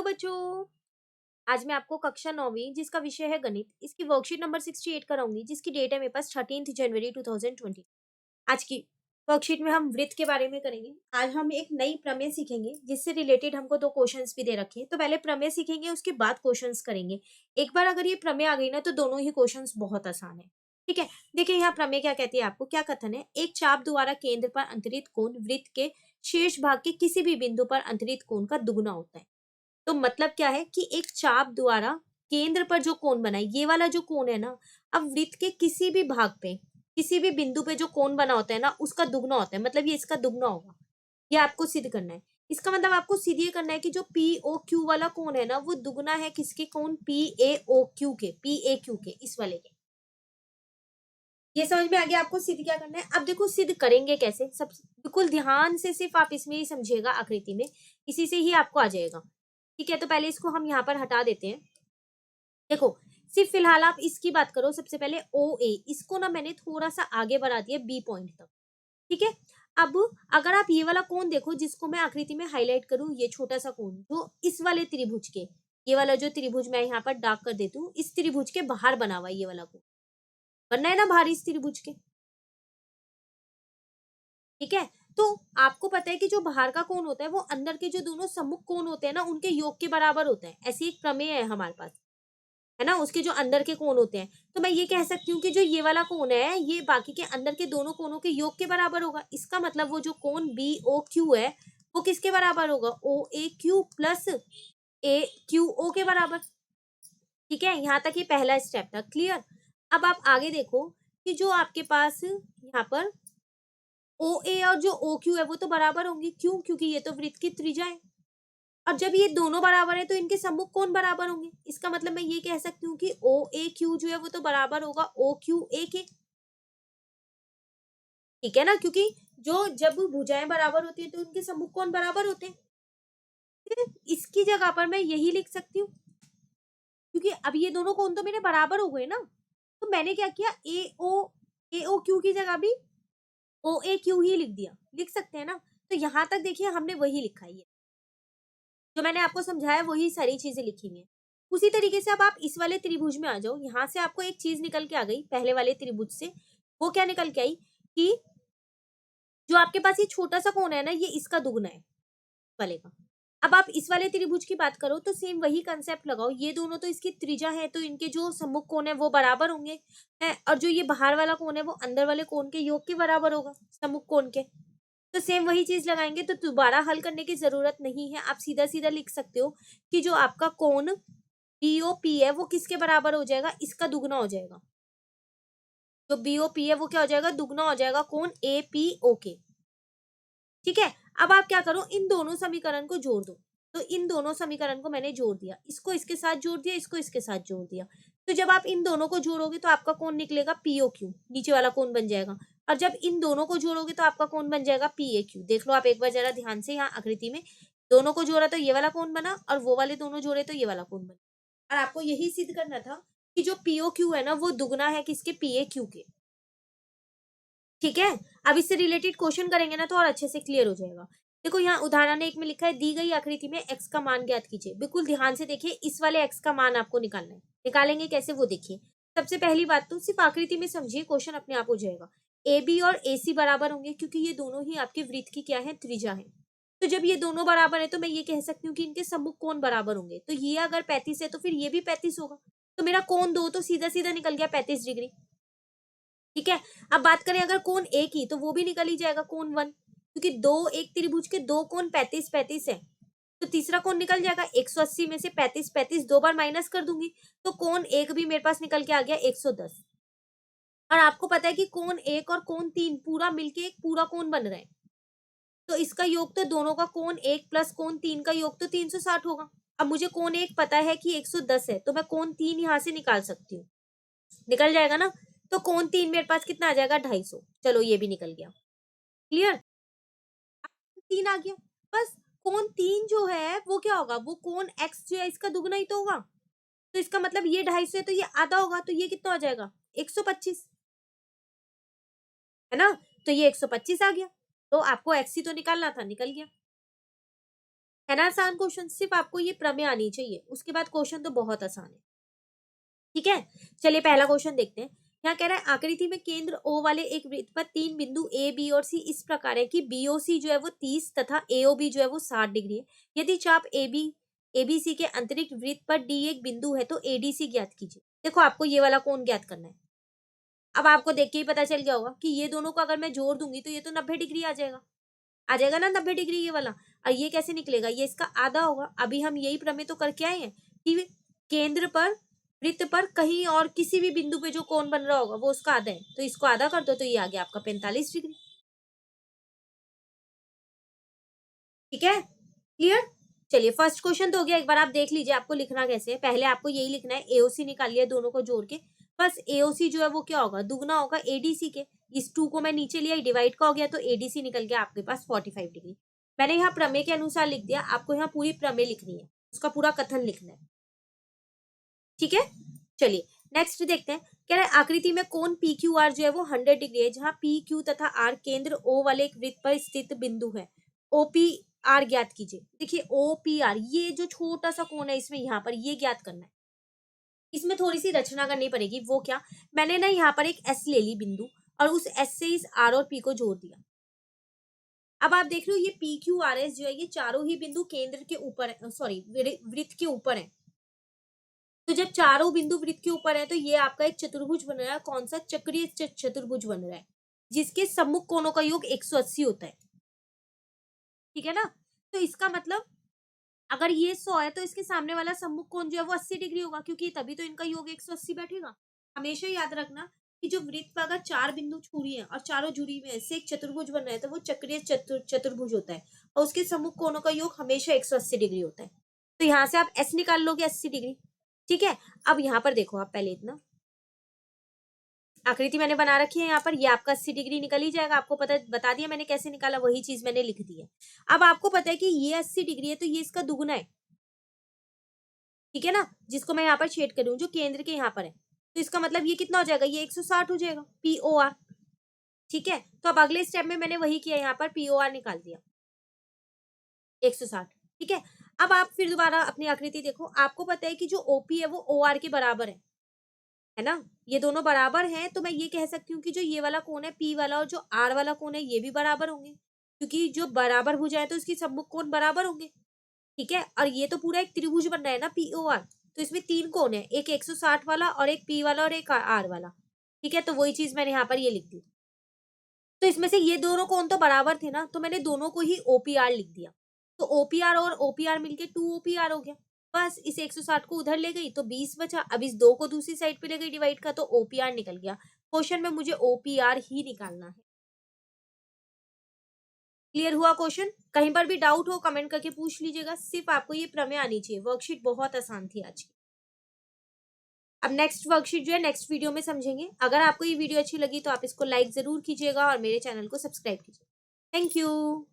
बच्चों, आज मैं आपको कक्षा 9वीं जिसका विषय है गणित, इसकी वर्कशीट नंबर 68 कराऊंगी जिसकी डेट है मेरे पास 13 जनवरी 2020। आज की वर्कशीट में हम वृत्त के बारे में करेंगे। आज हम एक नई प्रमेय सीखेंगे जिससे रिलेटेड हमको दो क्वेश्चंस भी दे रखे हैं। तो पहले प्रमेय सीखेंगे, उसके बाद क्वेश्चंस करेंगे। एक बार अगर ये प्रमेय आ गई ना तो दोनों ही क्वेश्चंस बहुत आसान है। ठीक है, देखिए यहाँ प्रमेय क्या कहती है, आपको क्या कथन है। एक चाप द्वारा केंद्र पर अंतरित कोण वृत्त के शेष भाग के किसी भी बिंदु पर अंतरित कोण का दुगुना होता है। तो मतलब क्या है कि एक चाप द्वारा केंद्र पर जो कोण बना है, ये वाला जो कोण है ना, अब वृत्त के किसी भी भाग पे, किसी भी बिंदु पे जो कोण बना होता है ना, उसका दुगना होता है। मतलब ये इसका दुगना होगा। ये आपको सिद्ध करना है। इसका मतलब आपको सिद्ध ये करना है कि जो पी ओ क्यू वाला कोण है ना, वो दुगना है किसके, कोण पी ए ओ क्यू के, पी ए क्यू के, इस वाले के। ये समझ में आ गया आपको सिद्ध क्या करना है। अब देखो सिद्ध करेंगे कैसे, सब बिल्कुल ध्यान से सिर्फ आप इसमें ही समझिएगा, आकृति में, इसी से ही आपको आ जाएगा। ठीक है, तो पहले इसको हम यहाँ पर हटा देते हैं। देखो सिर्फ फिलहाल आप इसकी बात करो। सबसे पहले ओ ए, इसको ना मैंने थोड़ा सा आगे बढ़ा दिया बी पॉइंट तक। ठीक है, अब अगर आप ये वाला कोण देखो जिसको मैं आकृति में हाईलाइट करूं, ये छोटा सा कोण जो इस वाले त्रिभुज के, ये वाला जो त्रिभुज मैं यहाँ पर डार्क कर देती हूँ, इस त्रिभुज के बाहर बना हुआ ये वाला कोण बनना है ना, बाहर इस त्रिभुज के। ठीक है, तो आपको पता है कि जो बाहर का कोण होता है वो अंदर के जो दोनों सम्मुख कोण होते हैं ना, उनके योग के बराबर होता है। ऐसी एक प्रमेय है हमारे पास, है ना, उसके जो अंदर के कोण होते हैं। तो मैं ये कह सकती हूँ कि जो ये वाला कोण है, ये बाकी के अंदर के दोनों कोणों के योग के बराबर होगा। इसका मतलब वो जो कोण बी ओ क्यू है, वो किसके बराबर होगा, ओ ए क्यू प्लस ए क्यू ओ के बराबर। ठीक है, यहाँ तक ये पहला स्टेप था, क्लियर। अब आप आगे देखो कि जो आपके पास यहाँ पर ओ ए और जो ओ क्यू है वो तो बराबर होंगे। क्यों? क्योंकि ये तो वृत्त की त्रिज्या है। और जब ये दोनों बराबर है तो इनके सम्मुख कोण बराबर होंगे। इसका मतलब मैं ये कह सकती हूँ कि ओ ए क्यू जो है वो तो बराबर होगा ओ क्यू ए के। ठीक है ना, क्योंकि जो जब भुजाएं बराबर होती है तो उनके सम्मुख कोण बराबर होते हैं। इसकी जगह पर मैं यही लिख सकती हूँ, क्योंकि अब ये दोनों कोण तो मेरे बराबर हो गए ना। तो मैंने क्या किया, ए ओ क्यू की जगह भी ओ ए क्यू ही लिख दिया। लिख सकते हैं ना। तो यहां तक देखिए हमने वही लिखा है, जो मैंने आपको समझाया वही सारी चीजें लिखी हुई है। उसी तरीके से अब आप इस वाले त्रिभुज में आ जाओ। यहाँ से आपको एक चीज निकल के आ गई पहले वाले त्रिभुज से। वो क्या निकल के आई कि जो आपके पास ये छोटा सा कोण है ना, ये इसका दुगना है वाले का। अब आप इस वाले त्रिभुज की बात करो तो सेम वही कंसेप्ट लगाओ। ये दोनों तो इसकी त्रिज्या है, तो इनके जो सम्मुख कोण है वो बराबर होंगे, है? और जो ये बाहर वाला कोण है वो अंदर वाले कोण के योग के बराबर होगा, सम्मुख कोण के। तो सेम वही चीज लगाएंगे, तो दोबारा हल करने की जरूरत नहीं है। आप सीधा सीधा लिख सकते हो कि जो आपका कोण बीओपी है वो किसके बराबर हो जाएगा, इसका दुगना हो जाएगा। जो बीओपी है वो क्या हो जाएगा, दुगना हो जाएगा कोण एपीओ के। ठीक है, अब आप क्या करो, इन दोनों समीकरण को जोड़ दो। तो इन दोनों समीकरण को मैंने जोड़ दिया, इसको इसके साथ जोड़ दिया, इसको इसके साथ जोड़ दिया। तो जब आप इन दोनों को जोड़ोगे तो आपका कोण निकलेगा पीओ क्यू, नीचे वाला कोण बन जाएगा। और जब इन दोनों को जोड़ोगे तो आपका कोण बन जाएगा पी ए क्यू। देख लो आप एक बार जरा ध्यान से, यहाँ आकृति में दोनों को जोड़ा तो ये वाला कोण बना, और वो वाले दोनों जोड़े तो ये वाला कोण बना। और आपको यही सिद्ध करना था कि जो पीओ क्यू है ना, वो दुगना है किसके, पी ए क्यू के। ठीक है, अब इससे रिलेटेड क्वेश्चन करेंगे ना तो और अच्छे से क्लियर हो जाएगा। देखो यहाँ उदाहरण एक में लिखा है, दी गई आकृति में x का मान ज्ञात कीजिए। बिल्कुल ध्यान से देखिए, इस वाले x का मान आपको निकालना है। निकालेंगे कैसे वो देखिए। सबसे पहली बात तो सिर्फ आकृति में समझिए, क्वेश्चन अपने आप हो जाएगा। ए बी और ए सी बराबर होंगे क्योंकि ये दोनों ही आपके वृत्त की क्या है, त्रिज्या है। तो जब ये दोनों बराबर है तो मैं ये कह सकती हूँ कि इनके सम्मुख कोण बराबर होंगे। तो ये अगर 35 है तो फिर ये भी 35 होगा। तो मेरा कोण दो तो सीधा सीधा निकल गया 35 डिग्री। ठीक है, अब बात करें अगर कोण ए की, तो वो भी निकल ही जाएगा कोण 1, क्योंकि दो एक त्रिभुज के दो कोण 35 35 है। तो तीसरा कोण निकल जाएगा 180 में से 35 35 दो बार माइनस कर दूंगी, तो कोण एक भी मेरे पास निकल के आ गया 110। और आपको पता है कि कोण एक और कोण 3 पूरा मिलके एक पूरा कोण बन रहा है। तो इसका योग तो दोनों का कोण एक प्लस कोण 3 का योग तो 360 होगा। अब मुझे कोण एक पता है कि 110 है, तो मैं कोण 3 यहां से निकाल सकती हूँ। निकल जाएगा ना। तो कोण 3 मेरे पास कितना आ जाएगा, 250। चलो ये भी निकल गया, क्लियर। 3 आ गया, बस। कोण 3 जो है वो क्या होगा, वो कोण x जो है इसका दुगना ही तो होगा। तो इसका मतलब ये 250 है तो ये आधा होगा, तो ये कितना हो जाएगा, 125, है ना। तो ये 125 आ गया। तो आपको x ही तो निकालना था, निकल गया। है ना आसान क्वेश्चन। सिर्फ आपको ये प्रमेय आनी चाहिए, उसके बाद क्वेश्चन तो बहुत आसान है। ठीक है, चलिए पहला क्वेश्चन देखते हैं। यहाँ कह रहा है आकृति में केंद्र O वाले एक वृत्त पर 3 बिंदु A, B और C इस प्रकार है कि BOC जो है वो 30 तथा AOB जो है वो 60 डिग्री है। यदि चाप ABC के अंतरिक्ष वृत्त पर D एक बिंदु है तो ADC ज्ञात कीजिए। देखो आपको ये वाला कोण ज्ञात करना है। अब आपको देख के ही पता चल गया होगा कि ये दोनों को अगर मैं जोड़ दूंगी तो ये तो 90 डिग्री आ जाएगा ना 90 डिग्री ये वाला। और ये कैसे निकलेगा, ये इसका आधा होगा। अभी हम यही प्रमेय तो करके आए हैं कि केंद्र पर वृत्त पर कहीं और किसी भी बिंदु पे जो कोण बन रहा होगा वो उसका आधा है, तो इसको आधा कर दो तो ये आ गया आपका 45 डिग्री। ठीक है, क्लियर। चलिए फर्स्ट क्वेश्चन तो हो गया। एक बार आप देख लीजिए आपको लिखना कैसे है। पहले आपको यही लिखना है, एओसी निकाल लिया दोनों को जोड़ के। बस एओसी जो है वो क्या होगा, दुगना होगा एडीसी के। इस 2 को मैं नीचे लिया, डिवाइड का हो गया तो एडीसी निकल गया आपके पास 45 डिग्री। मैंने यहाँ प्रमेय के अनुसार लिख दिया, आपको यहाँ पूरी प्रमेय लिखनी है, उसका पूरा कथन लिखना है। ठीक है, चलिए नेक्स्ट देखते हैं। कह रहा है आकृति में कोण पी क्यू आर जो है वो 100 डिग्री है, जहां पी क्यू तथा आर केंद्र ओ वाले एक वृत्त पर स्थित बिंदु है। ओपी आर ज्ञात कीजिए। देखिए ओपी आर ये जो छोटा सा कोण है इसमें यहाँ पर ये ज्ञात करना है। इसमें थोड़ी सी रचना करनी पड़ेगी। वो क्या, मैंने ना यहाँ पर एक एस ले ली बिंदु और उस एस से इस आर और पी को जोड़ दिया। अब आप देख रहे हो ये पी क्यू आर एस जो है ये चारों ही बिंदु केंद्र के ऊपर है, सॉरी वृत्त के ऊपर है। तो जब चारों बिंदु वृत्त के ऊपर है तो ये आपका एक चतुर्भुज बन रहा है। कौन सा, चक्रीय चतुर्भुज बन रहा है, जिसके सम्मुख कोणों का योग 180 होता है। ठीक है ना, तो इसका मतलब अगर ये 100 है तो इसके सामने वाला सम्मुख कोण जो है वो 80 डिग्री होगा, क्योंकि तभी तो इनका योग 180 बैठेगा। हमेशा याद रखना कि जो वृत्त पर अगर 4 बिंदु छुरी है और चारों जुड़ी हुई है, इससे एक चतुर्भुज बन रहा है तो वो चक्रीय चतुर्भुज होता है और उसके सम्मुख कोणों का योग हमेशा 180 डिग्री होता है। तो यहाँ से आप एस निकाल लोगे 80 डिग्री। ठीक है, अब यहाँ पर देखो आप पहले इतना आकृति मैंने बना रखी है यहाँ पर, ये आपका 80 डिग्री निकल ही जाएगा। आपको पता बता दिया मैंने कैसे निकाला, वही चीज मैंने लिख दी है। अब आपको पता है कि ये 80 डिग्री है तो ये इसका दुगुना है। ठीक है ना, जिसको मैं यहाँ पर छेद करूँ जो केंद्र के यहाँ पर है, तो इसका मतलब ये कितना हो जाएगा, ये 160 हो जाएगा POR। ठीक है, तो अब अगले स्टेप में मैंने वही किया, यहाँ पर POR निकाल दिया 160। ठीक है, अब आप फिर दोबारा अपनी आकृति देखो। आपको पता है कि जो OP है वो OR के बराबर है ना, ये दोनों बराबर हैं। तो मैं ये कह सकती हूँ कि जो ये वाला कोण है P वाला और जो R वाला कोण है ये भी बराबर होंगे, क्योंकि जो बराबर भुजा है तो इसकी सम्मुख कोण बराबर होंगे। ठीक है, और ये तो पूरा एक त्रिभुज बन रहा है ना POR, तो इसमें 3 कोण है, एक 160 वाला और एक P वाला और एक R वाला। ठीक है, तो वही चीज मैंने यहाँ पर ये लिख दी। तो इसमें से ये दोनों कोण तो बराबर थे ना, तो मैंने दोनों को ही OPR लिख दिया। तो OPR और OPR मिलके 2OPR हो गया। बस इस 160 को उधर ले गई तो 20 बचा। अब इस 2 को दूसरी साइड पे ले गई डिवाइड का, तो OPR निकल गया। क्वेश्चन में मुझे OPR ही निकालना है। क्लियर हुआ क्वेश्चन? कहीं पर भी डाउट हो कमेंट करके पूछ लीजिएगा। सिर्फ आपको ये प्रमेय आनी चाहिए। वर्कशीट बहुत आसान थी आज की। अब नेक्स्ट वर्कशीट जो है नेक्स्ट वीडियो में समझेंगे। अगर आपको ये वीडियो अच्छी लगी तो आप इसको लाइक जरूर कीजिएगा और मेरे चैनल को सब्सक्राइब कीजिएगा। Thank you.